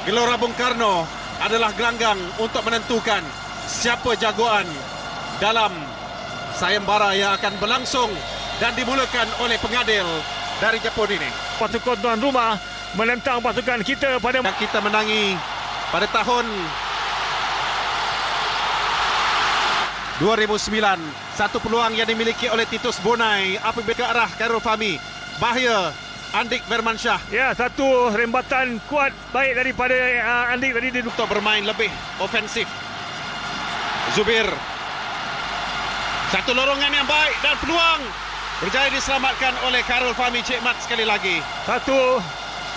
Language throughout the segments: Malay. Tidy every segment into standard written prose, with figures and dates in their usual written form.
Gelora Bung Karno adalah gelanggang untuk menentukan siapa jagoan dalam sayembara yang akan berlangsung dan dimulakan oleh pengadil dari Jepun ini. Pasukan tuan rumah menentang pasukan kita pada Dan kita menangi pada tahun 2009. Satu peluang yang dimiliki oleh Titus Bonai apabila ke arah Khairul Fahmi. Bahaya Andik Bermansyah. ya, satu rembatan kuat baik daripada Andik tadi Untuk bermain lebih ofensif. Zubir. Satu lorongan yang baik dan peluang berjaya diselamatkan oleh Khairul Fahmi. Cik Mat sekali lagi. satu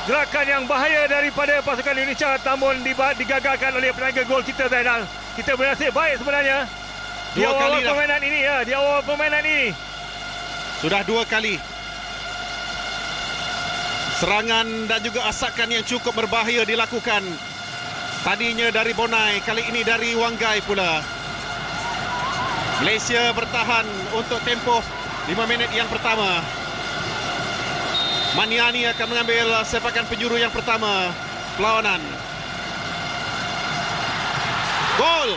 gerakan yang bahaya daripada pasukan Indonesia, namun digagalkan oleh penaga gol kita, Zainal. Kita bernasib baik sebenarnya di Dua awal kali dah. permainan ini, ya, di awal permainan ini. Sudah dua kali serangan dan juga asakan yang cukup berbahaya dilakukan. Tadinya dari Bonai, kali ini dari Wanggai pula. Malaysia bertahan untuk tempoh 5 minit yang pertama. Maniani akan mengambil sepakan penjuru yang pertama perlawanan. Gol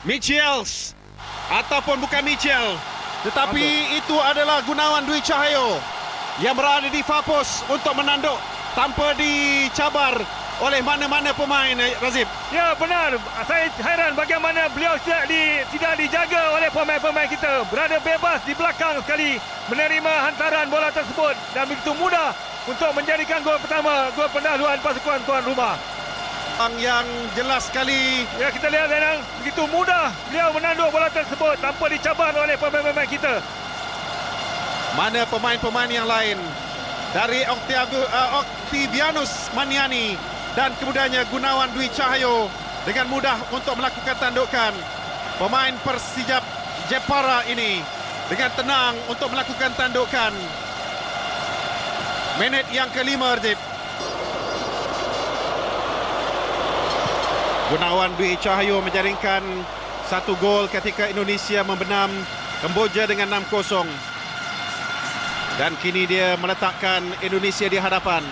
Michels ataupun bukan Michel, tetapi itu adalah Gunawan Dwi Cahyo yang berada di far post untuk menanduk tanpa dicabar oleh mana-mana pemain, Razib. Ya, benar. Saya heran bagaimana beliau tidak dijaga oleh pemain-pemain kita. Berada bebas di belakang sekali, menerima hantaran bola tersebut dan begitu mudah untuk menjadikan gol pertama, gol pendahuluan pasukan tuan rumah. Yang jelas sekali. Ya, kita lihat, Zainal, begitu mudah beliau menanduk bola tersebut tanpa dicabar oleh pemain-pemain kita. Mana pemain-pemain yang lain dari Octavianus Maniani dan kemudiannya Gunawan Dwi Cahyo dengan mudah untuk melakukan tandukan. Pemain Persijap Jepara ini dengan tenang untuk melakukan tandukan. Minit yang kelima, Razib. Gunawan Dwi Cahyo menjaringkan satu gol ketika Indonesia membenam Kamboja dengan 6-0. Dan kini dia meletakkan Indonesia di hadapan.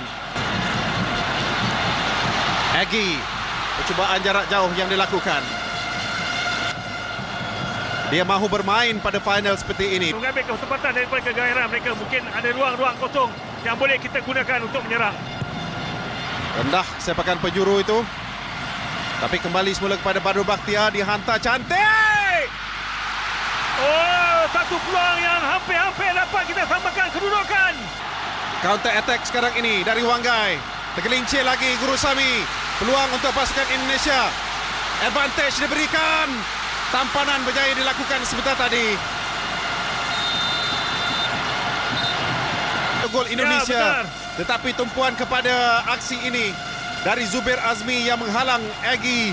Egy, percubaan jarak jauh yang dilakukan. Dia mahu bermain pada final seperti ini. Mengambil kesempatan daripada kegairan mereka. Mungkin ada ruang-ruang kosong yang boleh kita gunakan untuk menyerang. Rendah sepakan penjuru itu. Tapi kembali semula kepada Badrul Bakhtiar. Dihantar cantik. Oh, satu peluang yang hampir-hampir dapat kita samakan kedudukan. Counter attack sekarang ini dari Wanggai. Tergelincir lagi Guru Sami. Peluang untuk pasukan Indonesia. Advantage diberikan. Tampanan berjaya dilakukan sebentar tadi. Gol Indonesia. Ya, tetapi tumpuan kepada aksi ini dari Zubir Azmi yang menghalang Egy.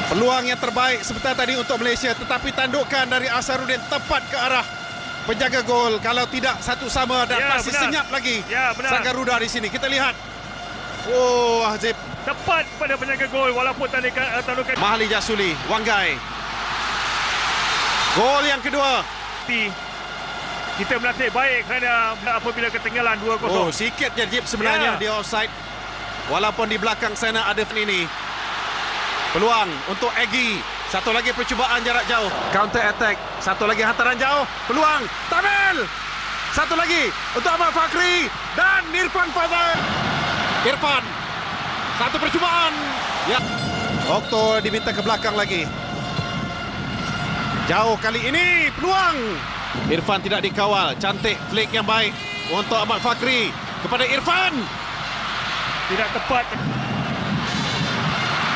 Peluang yang terbaik sebentar tadi untuk Malaysia, tetapi tandukan dari Asharuddin tepat ke arah penjaga gol. Kalau tidak satu sama dan Ya, masih benar. senyap lagi Ya, benar. Sang Garuda di sini. Kita lihat. Oh, Azib. Tepat pada penjaga gol walaupun tandukan. Mahali Jasuli, Wanggai. Gol yang kedua. Kita menasib baik kerana apabila ketinggalan 2-0. Oh, sikit je Jip sebenarnya Ya. dia offside. Walaupun di belakang sana ada ini. Peluang untuk Egy. Satu lagi percubaan jarak jauh. Counter attack. Satu lagi hantaran jauh. Peluang. Tamil. Satu lagi untuk Ahmad Fakri. Dan Irfan Fazal. Irfan. Satu percubaan. Ya. Okto diminta ke belakang lagi. Jauh kali ini. Peluang. Irfan tidak dikawal. Cantik flick yang baik untuk Ahmad Fakri. Kepada Irfan. Tidak tepat.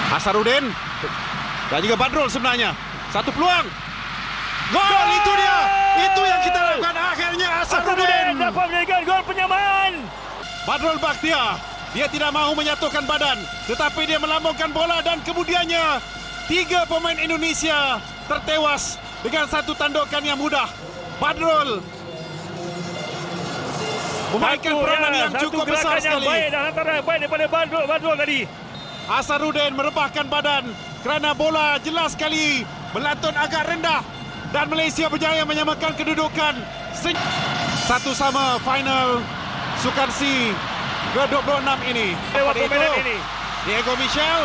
Asharuddin dan juga Badrul sebenarnya. Satu peluang. Gol, itu dia. Itu yang kita lakukan akhirnya. Asharuddin dapat menjadikan gol penyamaan. Badrul Bakhtiar. Dia tidak mahu menyatukan badan, tetapi dia melambungkan bola dan kemudiannya 3 pemain Indonesia tertewas dengan satu tandukan yang mudah. Badrul memainkan peranan yang cukup besar yang sekali. baik dan hantaran yang baik daripada Badrul tadi. Asharuddin merebahkan badan kerana bola jelas sekali melantun agak rendah dan Malaysia berjaya menyamakan kedudukan. Satu sama final Sukansi ke-26 ini. Lewat permainan ini. Diego Michel.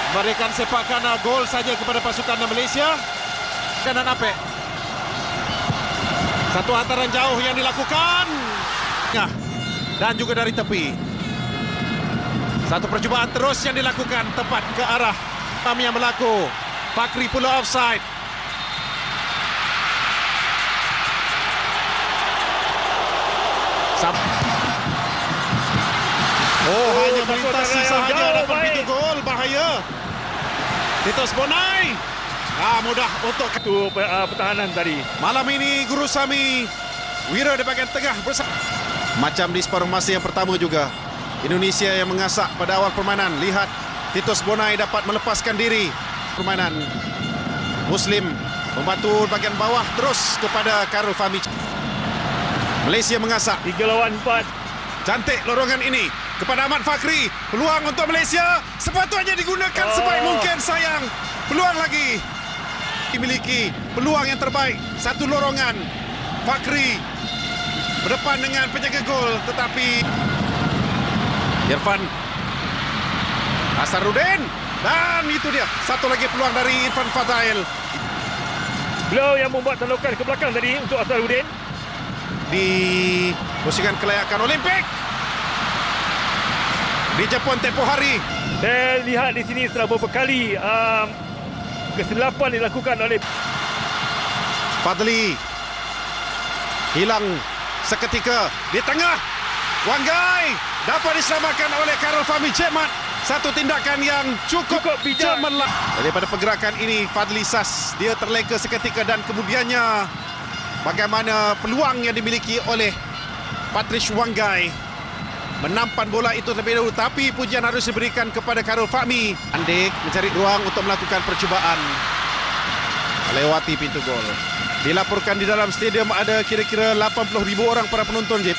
Memberikan sepakan gol saja kepada pasukan Malaysia. Kanan Apek. Satu hantaran jauh yang dilakukan. Dan juga dari tepi. Satu percubaan terus yang dilakukan tepat ke arah kami yang berlaku. Fakri pula offside. Hanya melintasi sahaja dapat pintu gol. Bahaya. Titus Bonai. Mudah untuk pertahanan tadi. Malam ini Guru Sami Wira di bahagian tengah bersama. Macam di separuh masa yang pertama juga. Indonesia yang mengasak pada awal permainan. Lihat Titus Bonai dapat melepaskan diri. Permainan Muslim membantu bahagian bawah terus kepada Karul Fahmi. Malaysia mengasak 3 lawan 4. Cantik lorongan ini kepada Ahmad Fakri. Peluang untuk Malaysia sepatutnya digunakan sebaik mungkin. Sayang, peluang lagi dimiliki. Peluang yang terbaik. Satu lorongan Fakri berdepan dengan penjaga gol, tetapi Irfan Asarudin, dan itu dia satu lagi peluang dari Irfan Fadail. Beliau yang membuat tandukan ke belakang tadi untuk Asarudin. Di pusingan kelayakan Olimpik di Jepun tempoh hari. Saya lihat di sini setelah beberapa kali kesilapan dilakukan oleh Fadli. Hilang seketika di tengah. Wanggai dapat diselamatkan oleh Karul Fahmi Cekmat. Satu tindakan yang cukup bijak. cemerlang. Daripada pergerakan ini Fadli Sas, dia terleka seketika dan kemudiannya bagaimana peluang yang dimiliki oleh Patrice Wanggai menampan bola itu terlebih dahulu, tapi pujian harus diberikan kepada Karul Fahmi. Andik mencari ruang untuk melakukan percubaan melewati pintu gol. Dilaporkan di dalam stadium ada kira-kira 80,000 orang para penonton, Jip.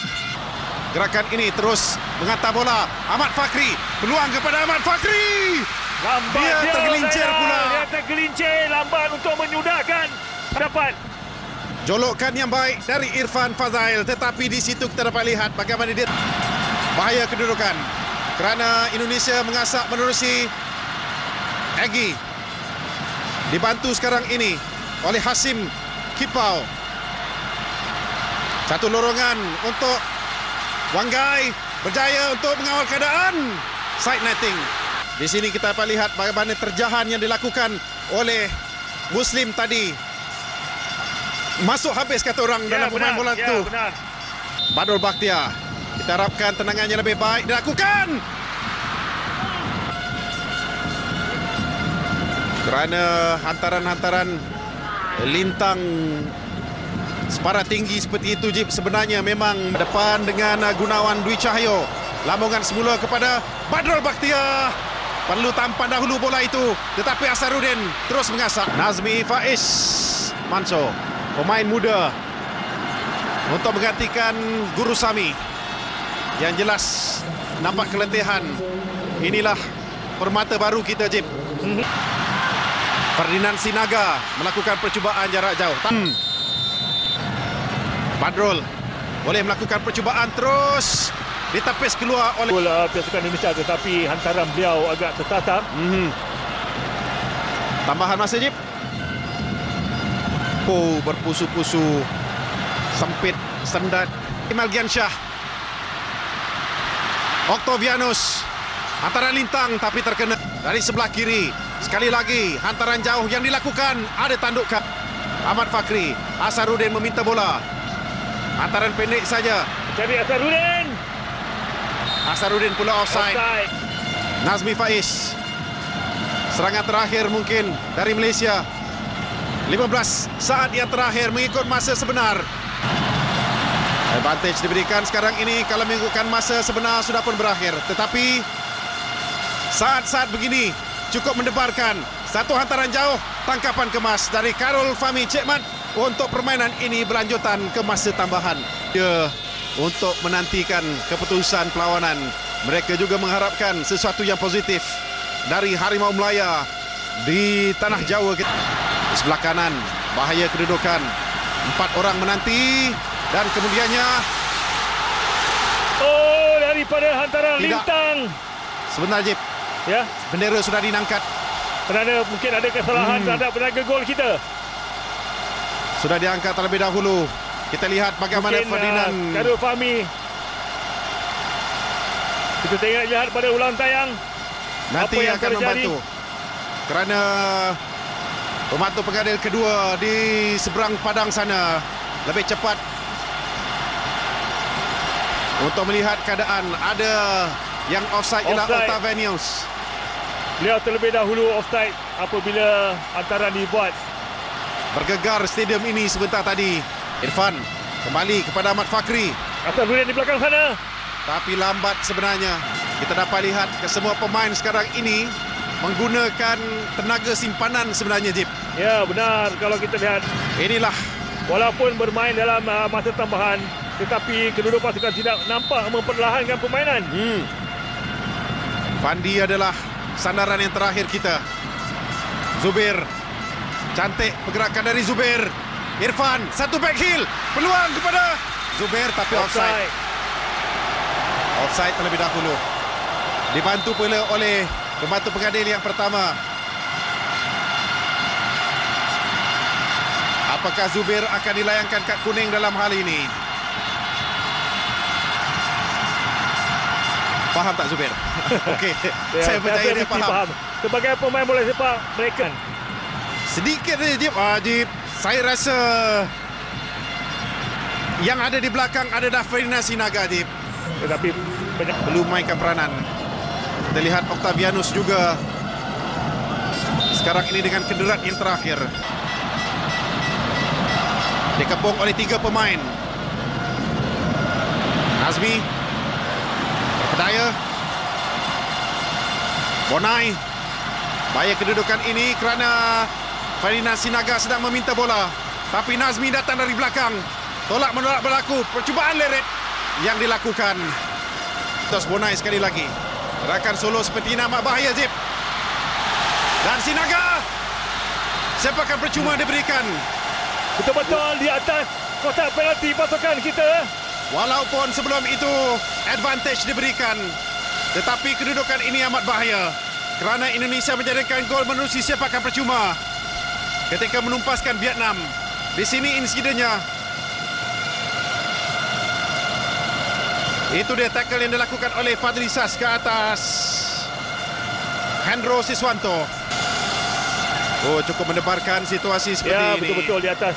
Gerakan ini terus menghantar bola. Ahmad Fakri, peluang kepada Ahmad Fakri. Lambat dia tergelincir pula. Dia tergelincir, lambat untuk menyudahkan. Dapat jolokan yang baik dari Irfan Fadail, tetapi di situ kita dapat lihat bagaimana dia bahaya kedudukan kerana Indonesia mengasak menerusi. Egy dibantu sekarang ini oleh Hasim Kipau. Satu lorongan untuk Wanggai, berjaya untuk mengawal keadaan. Side netting. Di sini kita dapat lihat bagaimana terjahan yang dilakukan oleh Muslim tadi. Masuk habis kata orang dalam pemain bola itu. Badrul Bakhtiar. Kita harapkan tenangannya lebih baik dilakukan. Kerana hantaran-hantaran lintang separa tinggi seperti itu, Jip, sebenarnya memang depan dengan Gunawan Dwi Cahyo. Lambungan semula kepada Badrul Bakhtiar. Perlu tampan dahulu bola itu, tetapi Asarudin terus mengasak. Nazmi Faiz Manso, pemain muda untuk menggantikan Guru Sami. Yang jelas nampak keletihan. Inilah permata baru kita, Jip. Ferdinand Sinaga melakukan percubaan jarak jauh. Badrul boleh melakukan percubaan terus ditepis keluar oleh bola pasukan Indonesia, tetapi hantaran beliau agak tersasar. Tambahan masa, Jip. Berpusu-pusu, sempit, sendat. Imalgian Shah, Octavianus, hantaran lintang tapi terkena dari sebelah kiri. Sekali lagi hantaran jauh yang dilakukan, ada tandukkan. Ahmad Fakri, Asarudin meminta bola. Hantaran pendek saja. Cari Asarudin. Asarudin pula offside. Nazmi Faiz. Serangan terakhir mungkin dari Malaysia. 15 saat yang terakhir mengikut masa sebenar. Advantage diberikan sekarang ini kalau mengikutkan masa sebenar sudah pun berakhir. Tetapi saat-saat begini cukup mendebarkan. Satu hantaran jauh, tangkapan kemas dari Karul Fahmi Cekmat. Untuk permainan ini berlanjutan ke masa tambahan. Untuk menantikan keputusan perlawanan. Mereka juga mengharapkan sesuatu yang positif dari Harimau Melaya di tanah Jawa. Di sebelah kanan, bahaya kedudukan. 4 orang menanti. Dan kemudiannya daripada hantaran Tidak. lintang. sebentar Jip, Ya, bendera sudah dinangkat. kerana mungkin ada kesalahan terhadap penaga gol kita. Sudah diangkat terlebih dahulu. Kita lihat bagaimana Mungkin Ferdinand. Khairul Fahmi. Kita tengok lihat pada ulang tayang Nanti apa yang akan terjadi. membantu. Kerana pembantu pengadil kedua di seberang padang sana lebih cepat untuk melihat keadaan. Ada yang offside ialah Offside. Otavenius. Beliau terlebih dahulu offside apabila hantaran dibuat. Bergegar stadium ini sebentar tadi. Irfan kembali kepada Ahmad Fakri. Asal Durian di belakang sana. Tapi lambat sebenarnya. Kita dapat lihat kesemua pemain sekarang ini menggunakan tenaga simpanan sebenarnya, Jip. Ya, benar. Kalau kita lihat, Inilah walaupun bermain dalam masa tambahan, tetapi kedua-dua pasukan tidak nampak memperlahankan permainan. Fandi adalah sandaran yang terakhir kita. Zubir. Cantik pergerakan dari Zubir. Irfan, satu back heel. Peluang kepada Zubir tapi offside. Offside terlebih dahulu. Dibantu pula oleh pembantu pengadil yang pertama. Apakah Zubir akan dilayangkan kad kuning dalam hal ini? Faham tak Zubir? Okey, saya percaya dia mesti faham. Sebagai pemain bola sepak, mereka Sedikit saja Jip. Jip, saya rasa yang ada di belakang adalah Ferdinand Sinaga, Jip. tetapi banyak Belum mainkan peranan. Kita lihat Octavianus juga sekarang ini dengan kenderat yang terakhir. Dikepung oleh 3 pemain. Nazmi, Terpedaya, Bonai. Bahaya kedudukan ini kerana Ferdinand Sinaga sedang meminta bola. Tapi Nazmi datang dari belakang. Tolak menolak berlaku. Percubaan leret yang dilakukan. Terus Bonai sekali lagi. Gerakan solo seperti ini amat bahaya, Zip. Dan Sinaga. Sepakan percuma diberikan. betul-betul di atas kotak penalti pasukan kita. Walaupun sebelum itu advantage diberikan. Tetapi kedudukan ini amat bahaya. Kerana Indonesia menjadikan gol menerusi sepakan percuma. Ketika menumpaskan Vietnam. Di sini insidennya. Itu dia tackle yang dilakukan oleh Fadli Sas ke atas Hendro Siswanto. Oh, cukup mendebarkan situasi seperti Ya, ini. betul-betul di atas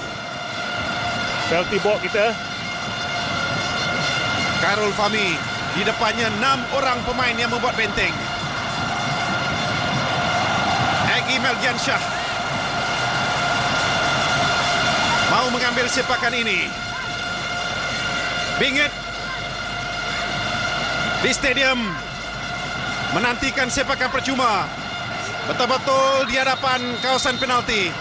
penalti box kita. Khairul Fahmi. Di depannya 6 orang pemain yang membuat benteng. Egy Melgiansyah mau mengambil sepakan ini. Bingit di stadium menantikan sepakan percuma. Betul-betul di hadapan kawasan penalti.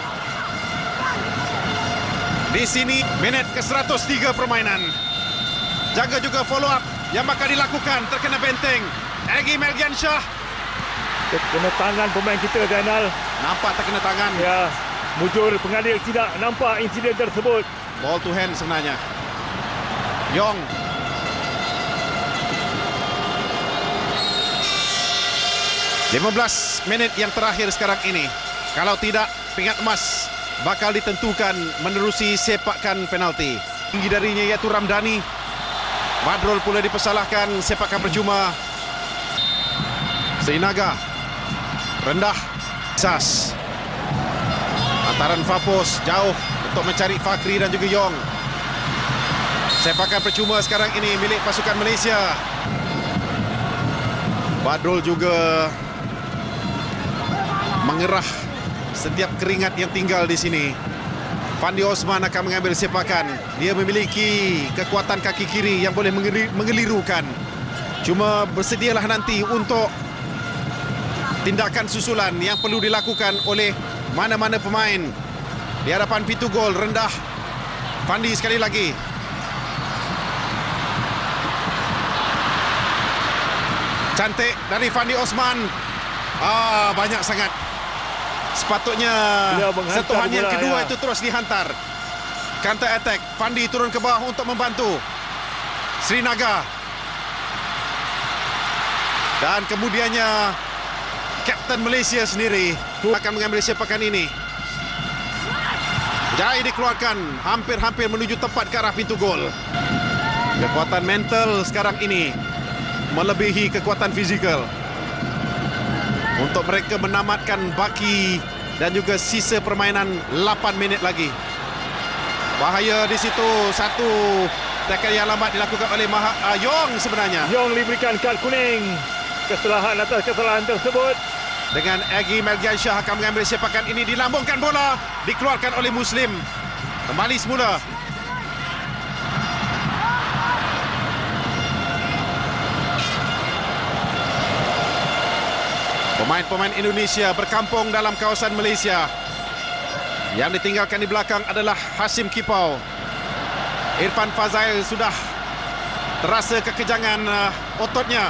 Di sini minit ke-103 permainan. Jaga juga follow up yang bakal dilakukan. Terkena benteng. Egy Melgiansyah. Kena tangan pemain kita, Zainal. Nampak terkena tangan. Ya, mujur pengadil tidak nampak insiden tersebut. Ball to hand sebenarnya. Yong. ...15 minit yang terakhir sekarang ini. Kalau tidak, pingat emas bakal ditentukan menerusi sepakan penalti. Tinggi darinya iaitu Ramdhani. Badrul pula dipersalahkan sepakan percuma. Sinaga. Rendah. Sas. Hantaran Fapos jauh untuk mencari Fakri dan juga Yong. Sepakan percuma sekarang ini milik pasukan Malaysia. Badrul juga mengerah setiap keringat yang tinggal di sini. Fandi Osman akan mengambil sepakan. Dia memiliki kekuatan kaki kiri yang boleh mengelirukan. Cuma bersedialah nanti untuk tindakan susulan yang perlu dilakukan oleh mana-mana pemain. Di hadapan pintu gol rendah. Fandi sekali lagi. Cantik dari Fandi Osman. Banyak sangat. Sepatutnya sentuhan yang kedua itu terus dihantar. Counter attack. Fandi turun ke bawah untuk membantu Srinagar. Dan kemudiannya Kapten Malaysia sendiri akan mengambil sepakan ini. Jai dikeluarkan, hampir-hampir menuju tepat ke arah pintu gol. Kekuatan mental sekarang ini melebihi kekuatan fizikal untuk mereka menamatkan baki dan juga sisa permainan 8 minit lagi. Bahaya di situ, satu tackle yang lambat dilakukan oleh Yong sebenarnya. Yong diberikan kad kuning. Kesalahan atas kesalahan tersebut. Dengan Egy Melgiansyah akan mengambil sepakan ini, dilambungkan bola, dikeluarkan oleh Muslim. Kembali semula. Pemain-pemain Indonesia berkampung dalam kawasan Malaysia. Yang ditinggalkan di belakang adalah Hashim Kipau. Irfan Fazail sudah terasa kekejangan ototnya.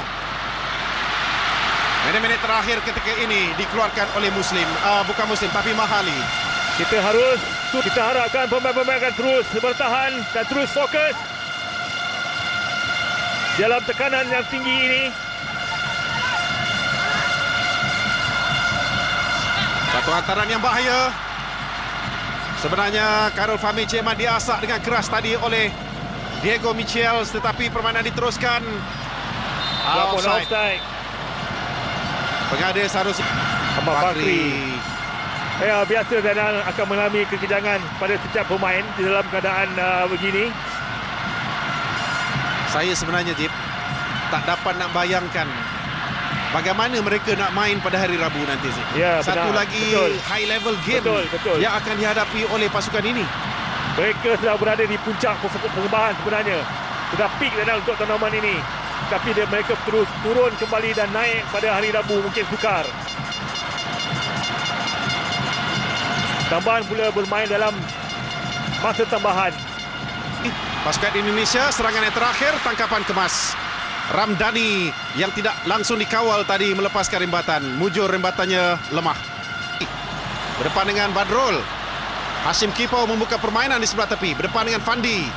Minit-minit terakhir ketika ini dikeluarkan oleh Muslim. Bukan Muslim, tapi Mahali. Kita harapkan pemain-pemain akan terus bertahan dan terus fokus dalam tekanan yang tinggi ini. Satu hantaran yang bahaya. Sebenarnya Karol Fahmi Cemat diasak dengan keras tadi oleh Diego Michels, tetapi permainan diteruskan. Offside. Pengadil seharusnya Ahmad Fakri. Ya, biasa Zainal akan mengalami kekejangan pada setiap pemain di dalam keadaan begini. Saya sebenarnya, Jip, tak dapat nak bayangkan bagaimana mereka nak main pada hari Rabu nanti, Zip. Ya, satu benar. lagi Betul. high level game Betul. yang akan dihadapi oleh pasukan ini. Mereka sedang berada di puncak persembahan sebenarnya. Sudah peak Zainal untuk tournament ini. Tapi mereka terus turun kembali dan naik pada hari Rabu, mungkin sukar. Tambahan pula bermain dalam masa tambahan. Pasukan Indonesia, serangan yang terakhir, tangkapan kemas. Ramdhani yang tidak langsung dikawal tadi melepaskan rembatan. Mujur rembatannya lemah. Berdepan dengan Badrul. Hashim Kipau membuka permainan di sebelah tepi. Berdepan dengan Fandi.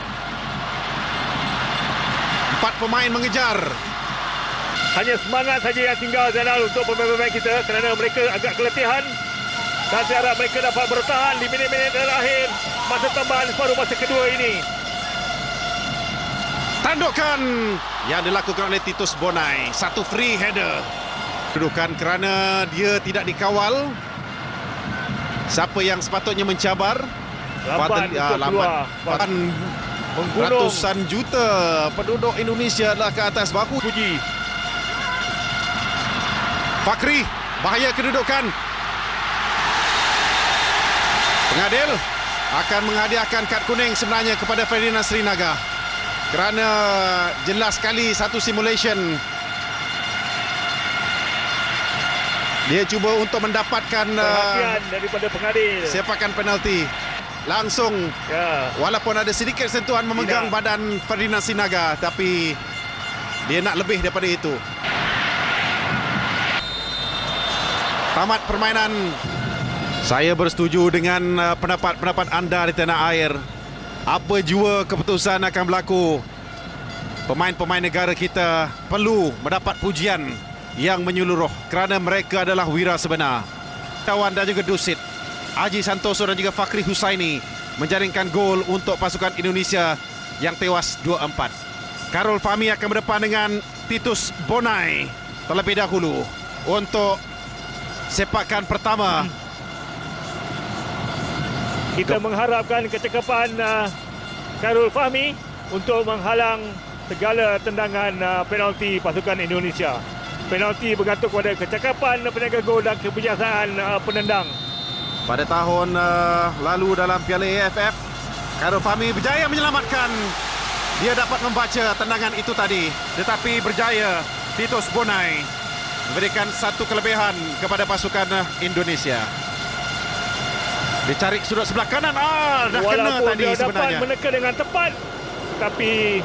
4 pemain mengejar. Hanya semangat saja yang tinggal Zainal untuk pemain-pemain kita kerana mereka agak keletihan. Dan saya harap mereka dapat bertahan di minit-minit terakhir masa tambahan separuh masa kedua ini. Tandukan yang dilakukan oleh Titus Bonai. Satu free header. Kedudukan kerana dia tidak dikawal. Siapa yang sepatutnya mencabar? Lambat untuk keluar. Menggunung. Ratusan juta penduduk Indonesia adalah ke atas bahu. Puji. Fakri, bahaya kedudukan. Pengadil akan menghadiahkan kad kuning sebenarnya kepada Ferdinand Srinagar. Kerana jelas sekali satu simulation. Dia cuba untuk mendapatkan perhatian daripada pengadil. sepakan penalti. Langsung, walaupun ada sedikit sentuhan memegang badan Ferdinand Srinagar, tapi dia nak lebih daripada itu. Tamat permainan. Saya bersetuju dengan pendapat-pendapat anda di tanah air. Apa jua keputusan akan berlaku, pemain-pemain negara kita perlu mendapat pujian yang menyeluruh kerana mereka adalah wira sebenar. Kawan dan juga Dusit, Haji Santoso dan juga Fakhri Husaini menjaringkan gol untuk pasukan Indonesia yang tewas 2-4. Karol Fahmi akan berdepan dengan Titus Bonai terlebih dahulu untuk sepakan pertama. Kita mengharapkan kecekapan Karol Fahmi untuk menghalang segala tendangan penalti pasukan Indonesia. Penalti bergantung pada kecekapan penjaga gol dan kebiasaan penendang. Pada tahun lalu dalam Piala AFF, Karol Fahmi berjaya menyelamatkan. Dia dapat membaca tendangan itu tadi, tetapi berjaya Titus Bonai memberikan satu kelebihan kepada pasukan Indonesia. Dicari sudut sebelah kanan. Dah kena tadi dia sebenarnya. dapat meneka dengan tepat, tapi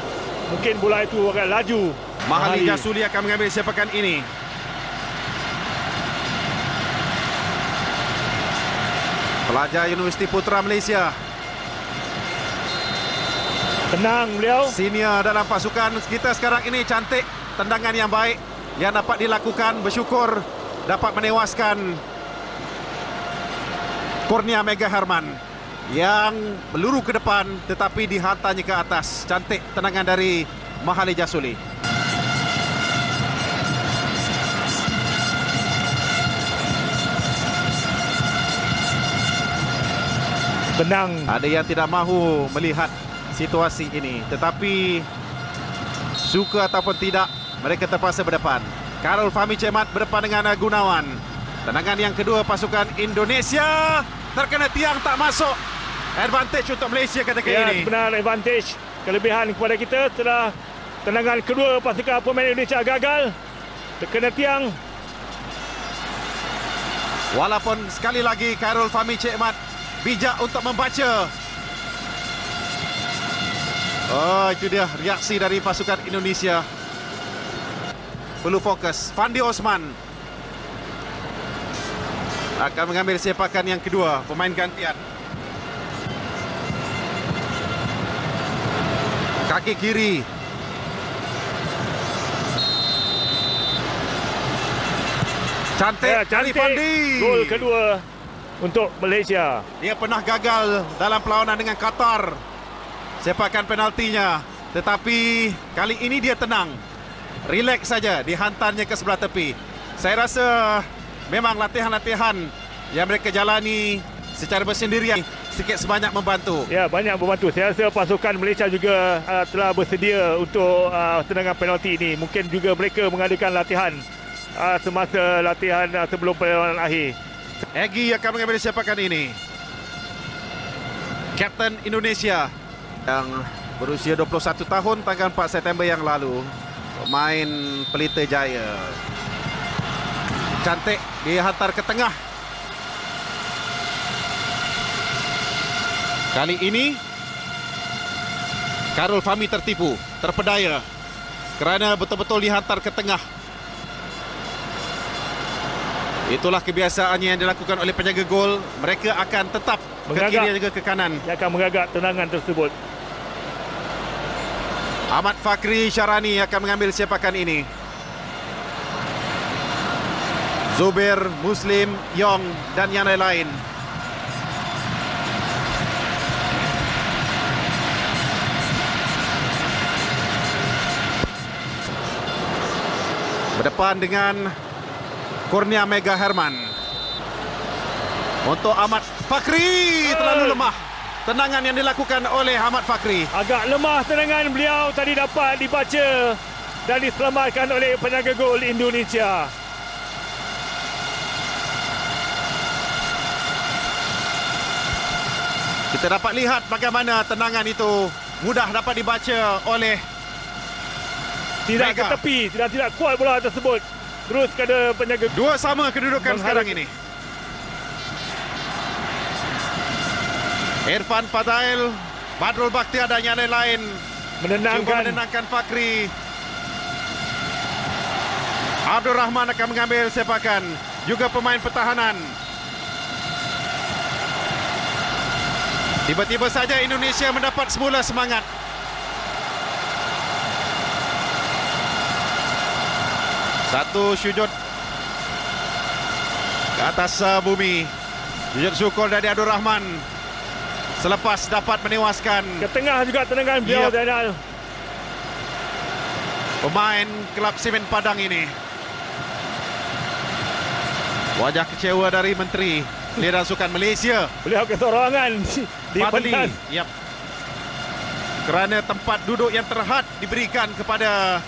mungkin bola itu agak laju. Mahali Jasuli akan mengambil sepakan ini. Pelajar Universiti Putra Malaysia. Tenang beliau. Senior dalam pasukan kita sekarang ini. Cantik tendangan yang baik yang dapat dilakukan. Bersyukur dapat menewaskan Kurnia Mega Herman yang meluru ke depan tetapi dihantarnya ke atas. Cantik tendangan dari Mahali Jasuli. Benang. Ada yang tidak mahu melihat situasi ini, tetapi suka ataupun tidak, mereka terpaksa berdepan. Karol Fahmi Cemat berdepan dengan Gunawan. Tendangan yang kedua pasukan Indonesia terkena tiang, tak masuk. Advantage untuk Malaysia ketika ini. Sebenar advantage. Kelebihan kepada kita setelah tendangan kedua pasukan pemain Indonesia gagal. Terkena tiang. Walaupun sekali lagi Karol Fahmi Cemat bijak untuk membaca. Oh, itu dia reaksi dari pasukan Indonesia. Perlu fokus. Fandi Osman akan mengambil sepakan yang kedua, pemain gantian. Kaki kiri. Cantik dari Fandi. Gol kedua untuk Malaysia. Dia pernah gagal dalam perlawanan dengan Qatar. Sepakan penaltinya. Tetapi kali ini dia tenang. Relax saja. Dihantarnya ke sebelah tepi. Saya rasa memang latihan-latihan yang mereka jalani secara bersendirian sedikit sebanyak membantu. Ya, banyak membantu. Saya rasa pasukan Malaysia juga telah bersedia untuk tendangan penalti ini. Mungkin juga mereka mengadakan latihan semasa latihan sebelum perlawanan akhir. Egy akan mengambil sepakan ini. Kapten Indonesia yang berusia 21 tahun tanggal 4 September yang lalu. Pemain Pelita Jaya. Cantik dihantar ke tengah. Kali ini Karol Fahmi tertipu, terpedaya kerana betul-betul dihantar ke tengah. Itulah kebiasaannya yang dilakukan oleh penjaga gol. Mereka akan tetap ke kiri dan juga ke kanan. Dia akan mengagak tendangan tersebut. Ahmad Fakri Syarani akan mengambil sepakan ini. Zubair, Muslim, Yong dan yang lain-lain. Berdepan dengan Kurnia Mega Herman. Untuk Ahmad Fakri, terlalu lemah tendangan yang dilakukan oleh Ahmad Fakri. Agak lemah tendangan beliau tadi, dapat dibaca dan diselamatkan oleh penjaga gol Indonesia. Kita dapat lihat bagaimana tendangan itu mudah dapat dibaca oleh tidak ke tepi, tidak kuat bola tersebut. Terus kepada penjaga. Dua sama kedudukan sekarang ini. Irfan Fadail, Badrul Bakhtiar dan yang lain-lain menenangkan Fakri. Abdul Rahman akan mengambil sepakan. Juga pemain pertahanan. Tiba-tiba saja Indonesia mendapat semula semangat. Satu sujud ke atas bumi. Sujud syukur dari Abdul Rahman selepas dapat menewaskan. Ke tengah juga tendangan beliau, Zainal. Pemain Kelab Semen Padang ini. Wajah kecewa dari Menteri Aliran Sukan Malaysia. Beliau kesorangan di pentas. Yap. Kerana tempat duduk yang terhad diberikan kepada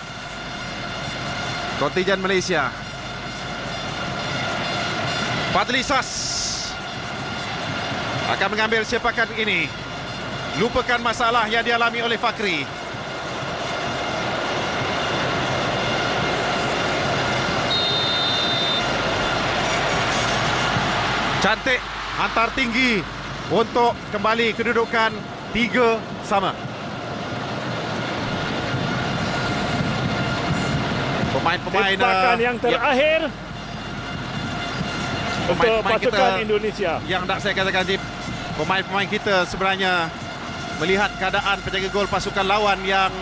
kontijen Malaysia. Fadli Sas akan mengambil sepakan ini. Lupakan masalah yang dialami oleh Fakri. Cantik hantar tinggi untuk kembali kedudukan 3 sama. Pemain-pemain sepakan yang terakhir untuk pasukan Indonesia. Yang tak saya katakan, Jip, pemain-pemain kita sebenarnya melihat keadaan penjaga gol pasukan lawan yang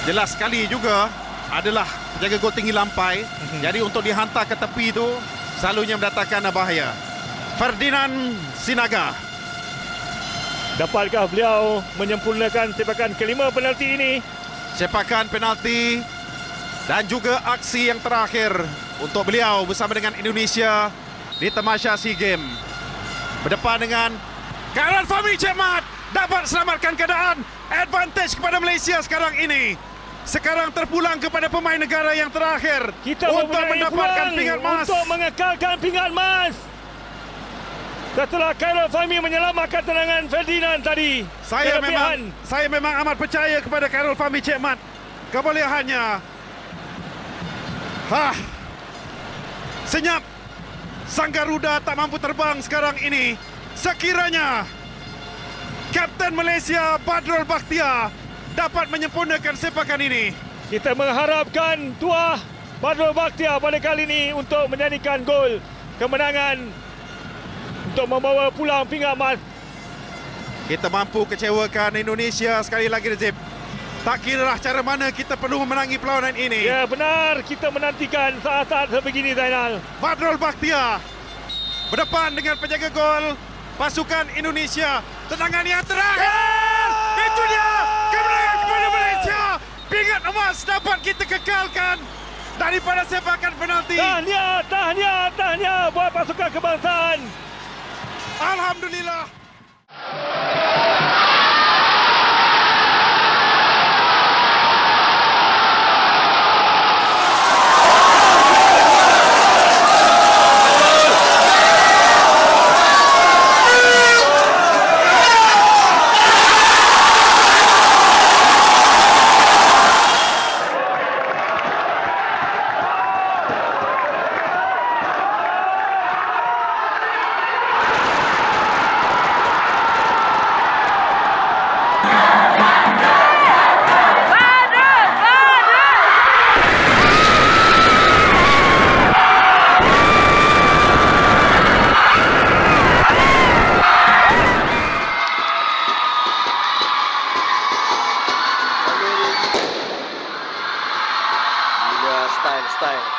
jelas sekali juga adalah penjaga gol tinggi lampai. Jadi untuk dihantar ke tepi itu selalunya mendatangkan bahaya. Ferdinand Sinaga. Dapatkah beliau menyempurnakan sepakan kelima penalti ini? Sepakan penalti dan juga aksi yang terakhir untuk beliau bersama dengan Indonesia di tamasya SEA Games. Berdepan dengan Khairul Fahmi Cik Mat, dapat selamatkan keadaan. Advantage kepada Malaysia sekarang ini. Sekarang terpulang kepada pemain negara yang terakhir Kita untuk mendapatkan pingat emas. Untuk mengekalkan pingat emas. Setelah Khairul Fahmi menyelamatkan tendangan Ferdinand tadi. Saya memang amat percaya kepada Khairul Fahmi Cik Mat. Kebolehannya. Senyap. Sang Garuda tak mampu terbang sekarang ini. Sekiranya Kapten Malaysia Badrul Bakhtia dapat menyempurnakan sepakan ini. Kita mengharapkan tuah Badrul Bakhtia pada kali ini untuk menjadikan gol kemenangan untuk membawa pulang pingat emas. Kita mampu kecewakan Indonesia sekali lagi, Razib. Tak kiralah cara mana kita perlu memenangi perlawanan ini. Ya benar, kita menantikan saat-saat sebegini, Zainal. Badrul Bakhtia berdepan dengan penjaga gol pasukan Indonesia. Tendangan yang terakhir. Itu dia kemenangan kepada Malaysia. Pingat emas dapat kita kekalkan daripada sepakan penalti. Tahniah buat pasukan kebangsaan. Alhamdulillah. Style